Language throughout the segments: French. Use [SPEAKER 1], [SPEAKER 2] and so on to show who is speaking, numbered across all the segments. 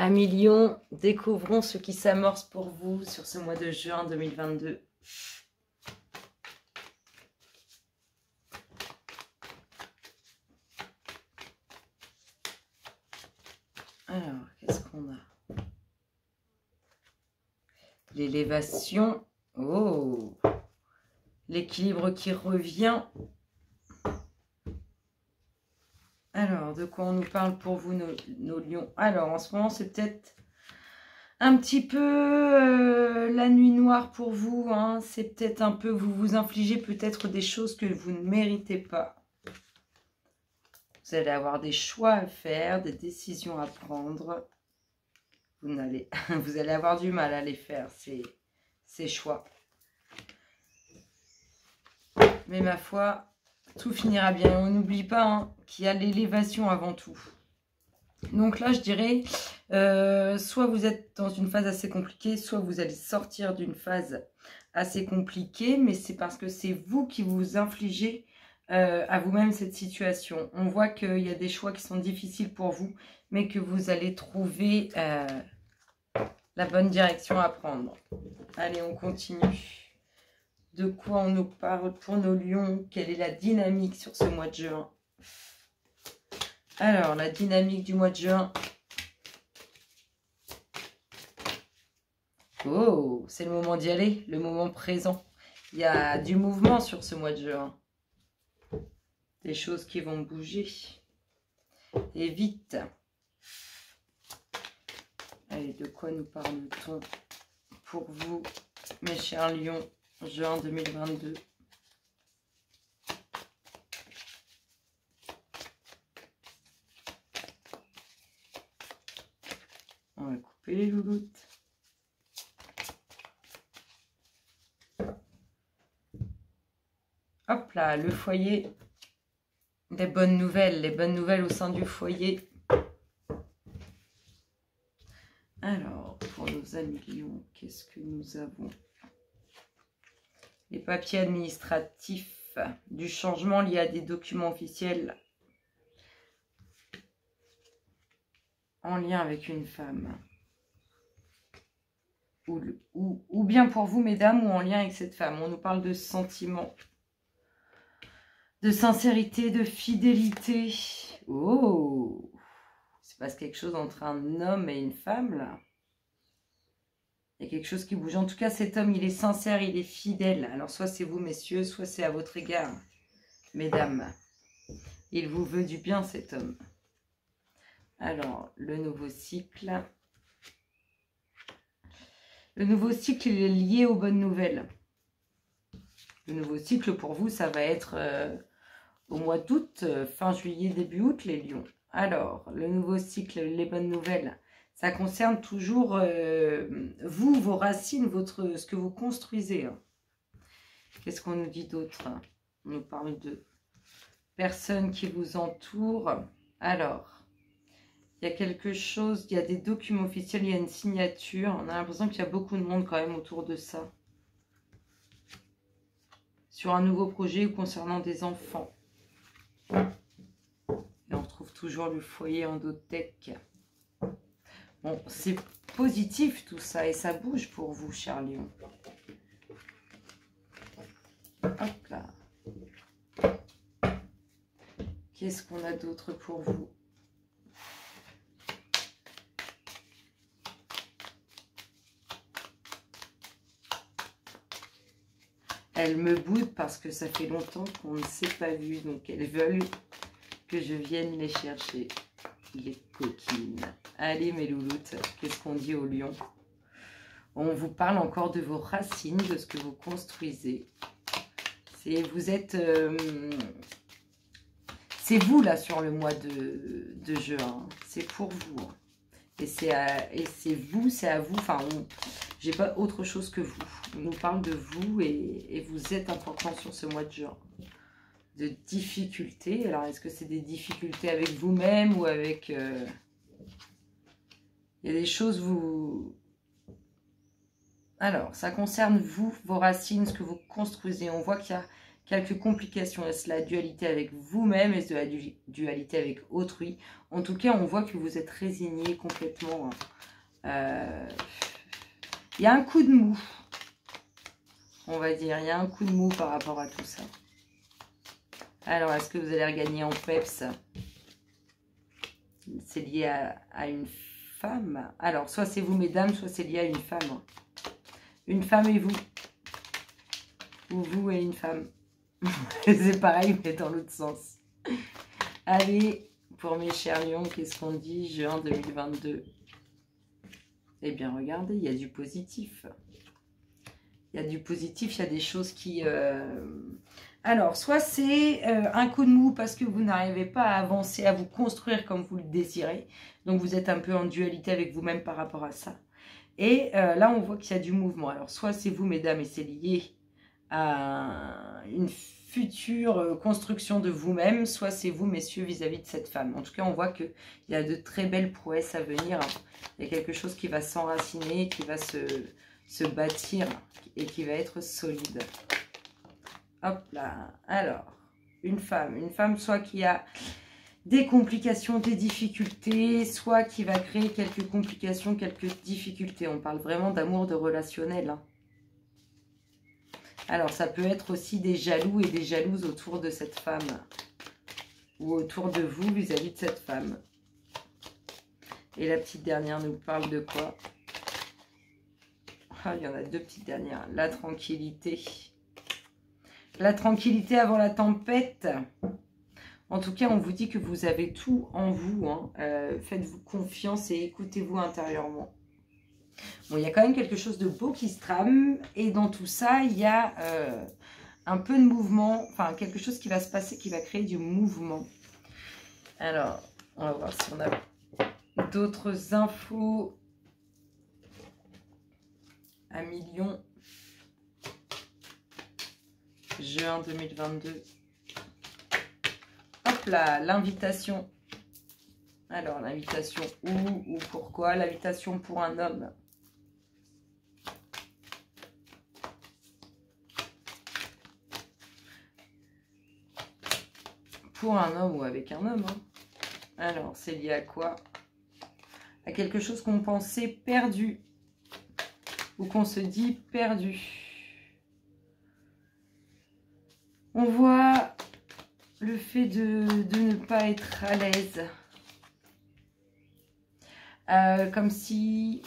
[SPEAKER 1] Amis Lion, découvrons ce qui s'amorce pour vous sur ce mois de juin 2022. Alors, qu'est-ce qu'on a? L'élévation. Oh! L'équilibre qui revient. Alors, de quoi on nous parle pour vous, nos lions? Alors, en ce moment, c'est peut-être un petit peu la nuit noire pour vous. Hein. C'est peut-être un peu, vous vous infligez peut-être des choses que vous ne méritez pas. Vous allez avoir des choix à faire, des décisions à prendre. Vous allez avoir du mal à les faire, ces choix. Mais ma foi, tout finira bien. On n'oublie pas hein, qu'il y a l'élévation avant tout. Donc là, je dirais, soit vous êtes dans une phase assez compliquée, soit vous allez sortir d'une phase assez compliquée, mais c'est parce que c'est vous qui vous infligez à vous-même cette situation. On voit qu'il y a des choix qui sont difficiles pour vous, mais que vous allez trouver la bonne direction à prendre. Allez, on continue. De quoi on nous parle pour nos lions? Quelle est la dynamique sur ce mois de juin? Alors, la dynamique du mois de juin. Oh, c'est le moment d'y aller, le moment présent. Il y a du mouvement sur ce mois de juin. Des choses qui vont bouger. Et vite. Allez, de quoi nous parle-t-on pour vous, mes chers lions, juin 2022? On va couper les louloutes. Hop là, le foyer. Des bonnes nouvelles, les bonnes nouvelles au sein du foyer. Alors, pour nos amis lions, qu'est-ce que nous avons? Les papiers administratifs, du changement lié à des documents officiels en lien avec une femme. Ou bien pour vous, mesdames, ou en lien avec cette femme. On nous parle de sentiments, de sincérité, de fidélité. Oh! Il se passe quelque chose entre un homme et une femme, là. Il y a quelque chose qui bouge. En tout cas, cet homme, il est sincère, il est fidèle. Alors, soit c'est vous, messieurs, soit c'est à votre égard, mesdames. Il vous veut du bien, cet homme. Alors, le nouveau cycle. Le nouveau cycle, il est lié aux bonnes nouvelles. Le nouveau cycle, pour vous, ça va être au mois d'août, fin juillet, début août, les lions. Alors, le nouveau cycle, les bonnes nouvelles, ça concerne toujours vous, vos racines, ce que vous construisez. Hein. Qu'est-ce qu'on nous dit d'autre? On nous parle de personnes qui vous entourent. Alors, il y a quelque chose, il y a des documents officiels, il y a une signature. On a l'impression qu'il y a beaucoup de monde quand même autour de ça. Sur un nouveau projet ou concernant des enfants. Et on retrouve toujours le foyer endotech. Bon, c'est positif tout ça et ça bouge pour vous, chers lions. Hop là. Qu'est-ce qu'on a d'autre pour vous? Elles me boudent parce que ça fait longtemps qu'on ne s'est pas vu. Donc, elles veulent que je vienne les chercher. Les coquines. Allez, mes louloutes, qu'est-ce qu'on dit aux lions? On vous parle encore de vos racines, de ce que vous construisez. Vous êtes... c'est vous, là, sur le mois de juin. C'est pour vous. Hein. Et c'est vous, c'est à vous. Enfin, j'ai pas autre chose que vous. On nous parle de vous et vous êtes important sur ce mois de juin. De difficultés. Alors, est-ce que c'est des difficultés avec vous-même ou avec... Il y a des choses, vous... Alors, ça concerne vous, vos racines, ce que vous construisez. On voit qu'il quelques complications. Est-ce la dualité avec vous-même? Est-ce de la dualité avec autrui? En tout cas, on voit que vous êtes résigné complètement. Il y a un coup de mou, on va dire. Il y a un coup de mou par rapport à tout ça. Alors, est-ce que vous allez regagner en peps? C'est lié à une femme. Alors, soit c'est vous, mesdames, soit c'est lié à une femme. Une femme et vous. Ou vous et une femme. C'est pareil, mais dans l'autre sens. Allez, pour mes chers lions, qu'est-ce qu'on dit? Juin 2022. Eh bien, regardez, il y a du positif. Il y a du positif, il y a des choses qui... Alors, soit c'est un coup de mou parce que vous n'arrivez pas à avancer, à vous construire comme vous le désirez. Donc, vous êtes un peu en dualité avec vous-même par rapport à ça. Et là, on voit qu'il y a du mouvement. Alors, soit c'est vous, mesdames, et c'est lié à une future construction de vous-même, soit c'est vous, messieurs, vis-à-vis de cette femme. En tout cas, on voit qu'il y a de très belles prouesses à venir. Il y a quelque chose qui va s'enraciner, qui va se bâtir et qui va être solide. Hop là. Alors, une femme soit qui a des complications, des difficultés, soit qui va créer quelques complications, quelques difficultés. On parle vraiment d'amour, de relationnel. Hein. Alors, ça peut être aussi des jaloux et des jalouses autour de cette femme. Ou autour de vous vis-à-vis de cette femme. Et la petite dernière nous parle de quoi? Ah, il y en a deux petites dernières. La tranquillité. La tranquillité avant la tempête. En tout cas, on vous dit que vous avez tout en vous. Hein. Faites-vous confiance et écoutez-vous intérieurement. Bon, il y a quand même quelque chose de beau qui se trame. Et dans tout ça, il y a un peu de mouvement. Enfin, quelque chose qui va se passer, qui va créer du mouvement. Alors, on va voir si on a d'autres infos. À million. Juin 2022. Hop là, l'invitation. Alors, l'invitation où ou pourquoi? L'invitation pour un homme. Pour un homme ou avec un homme. Hein. Alors, c'est lié à quoi? À quelque chose qu'on pensait perdu. Ou qu'on se dit perdu. On voit le fait de ne pas être à l'aise. Comme si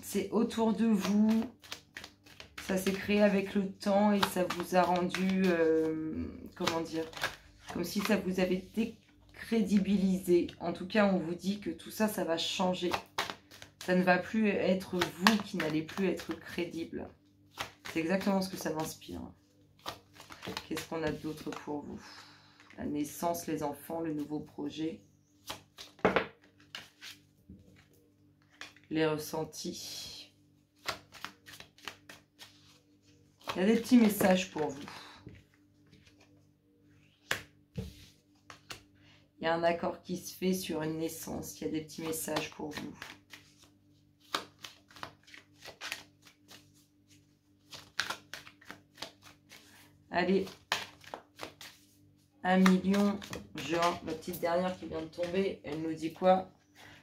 [SPEAKER 1] c'est autour de vous. Ça s'est créé avec le temps et ça vous a rendu, comment dire, comme si ça vous avait décrédibilisé. En tout cas, on vous dit que tout ça, ça va changer. Ça ne va plus être vous qui n'allez plus être crédible. C'est exactement ce que ça m'inspire. Qu'est-ce qu'on a d'autre pour vous? La naissance, les enfants, le nouveau projet. Les ressentis. Il y a des petits messages pour vous. Il y a un accord qui se fait sur une naissance. Il y a des petits messages pour vous. Allez, 1 million, juin, la petite dernière qui vient de tomber, elle nous dit quoi?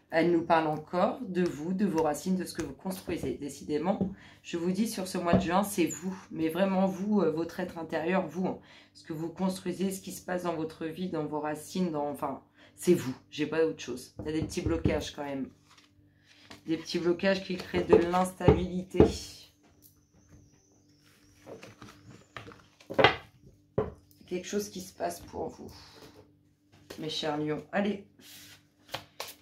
[SPEAKER 1] Elle nous parle encore de vous, de vos racines, de ce que vous construisez. Décidément, je vous dis sur ce mois de juin, c'est vous, mais vraiment vous, votre être intérieur, vous, hein, ce que vous construisez, ce qui se passe dans votre vie, dans vos racines, enfin, c'est vous, j'ai pas d'autre chose. Il y a des petits blocages quand même. Des petits blocages qui créent de l'instabilité. Quelque chose qui se passe pour vous, mes chers lions. Allez,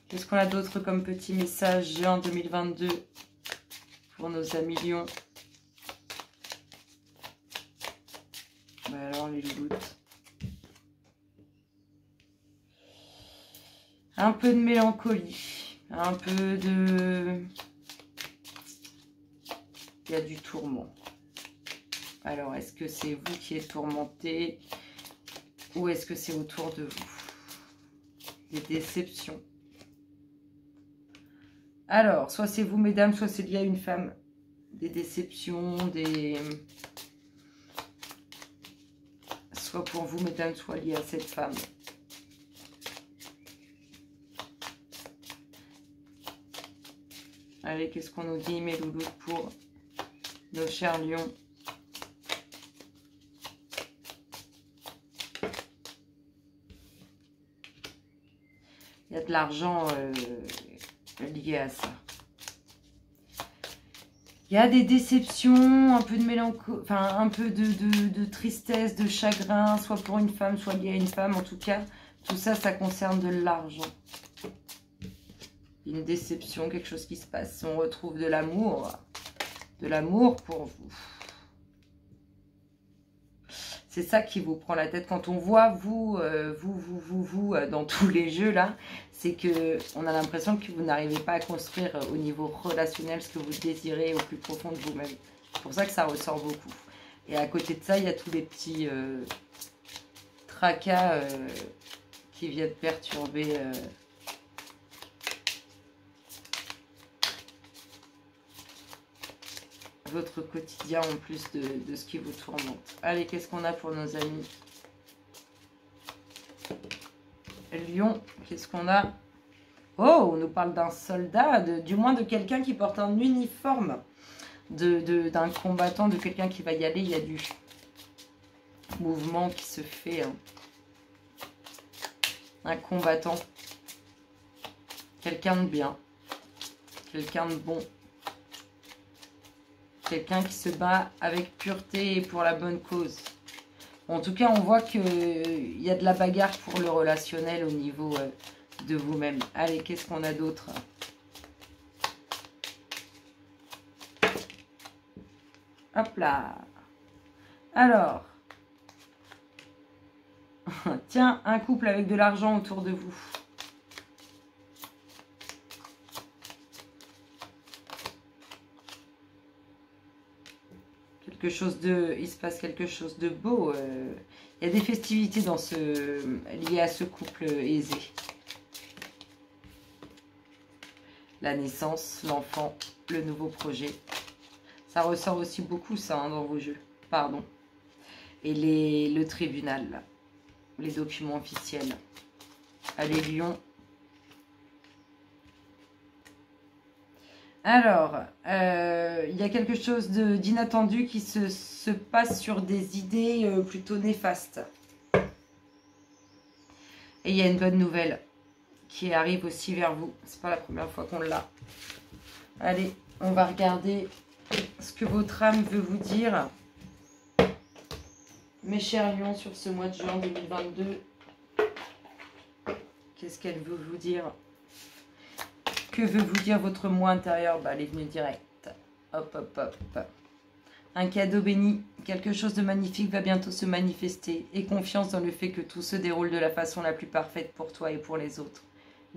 [SPEAKER 1] qu'est-ce qu'on a d'autre comme petit message juin 2022 pour nos amis lions? Alors, les gouttes. Un peu de mélancolie, un peu de... Il y a du tourment. Alors, est-ce que c'est vous qui êtes tourmenté ou est-ce que c'est autour de vous? Des déceptions. Alors, soit c'est vous, mesdames, soit c'est lié à une femme. Des déceptions, des... soit pour vous, mesdames, soit lié à cette femme. Allez, qu'est-ce qu'on nous dit, mes loulous, pour nos chers lions? Il y a de l'argent lié à ça. Il y a des déceptions, un peu de mélancolie, enfin un peu de tristesse, de chagrin, soit pour une femme, soit lié à une femme. En tout cas, tout ça, ça concerne de l'argent. Une déception, quelque chose qui se passe. On retrouve de l'amour pour vous. C'est ça qui vous prend la tête quand on voit vous dans tous les jeux là. C'est que on a l'impression que vous n'arrivez pas à construire au niveau relationnel ce que vous désirez au plus profond de vous-même. C'est pour ça que ça ressort beaucoup. Et à côté de ça, il y a tous les petits tracas qui viennent perturber votre quotidien en plus de ce qui vous tourmente. Allez, qu'est-ce qu'on a pour nos amis Lion, qu'est-ce qu'on a? Oh, on nous parle d'un soldat, du moins de quelqu'un qui porte un uniforme, d'un combattant, de quelqu'un qui va y aller. Il y a du mouvement qui se fait. Hein. Un combattant. Quelqu'un de bien. Quelqu'un de bon. Quelqu'un qui se bat avec pureté et pour la bonne cause. En tout cas, on voit qu'il y a de la bagarre pour le relationnel au niveau de vous-même. Allez, qu'est-ce qu'on a d'autre? Hop là. Alors. Tiens, un couple avec de l'argent autour de vous. Il se passe quelque chose de beau. Il y a des festivités liées à ce couple aisé. La naissance, l'enfant, le nouveau projet. Ça ressort aussi beaucoup ça hein, dans vos jeux. Pardon. Et le tribunal, là. Les documents officiels. Allez, Lion. Alors, il y a quelque chose d'inattendu qui se passe sur des idées plutôt néfastes. Et il y a une bonne nouvelle qui arrive aussi vers vous. C'est pas la première fois qu'on l'a. Allez, on va regarder ce que votre âme veut vous dire. Mes chers lions, sur ce mois de juin 2022. Qu'est-ce qu'elle veut vous dire ? Que veut vous dire votre moi intérieur? Bah, elle est venue direct. Hop, hop, hop. Un cadeau béni. Quelque chose de magnifique va bientôt se manifester. Aie confiance dans le fait que tout se déroule de la façon la plus parfaite pour toi et pour les autres.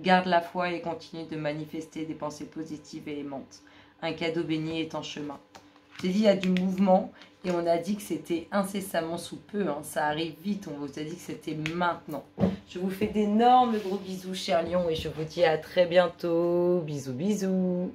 [SPEAKER 1] Garde la foi et continue de manifester des pensées positives et aimantes. Un cadeau béni est en chemin. J'ai dit il y a du mouvement et on a dit que c'était incessamment sous peu. Hein. Ça arrive vite. On vous a dit que c'était maintenant. Je vous fais d'énormes gros bisous, chers lions, et je vous dis à très bientôt. Bisous, bisous.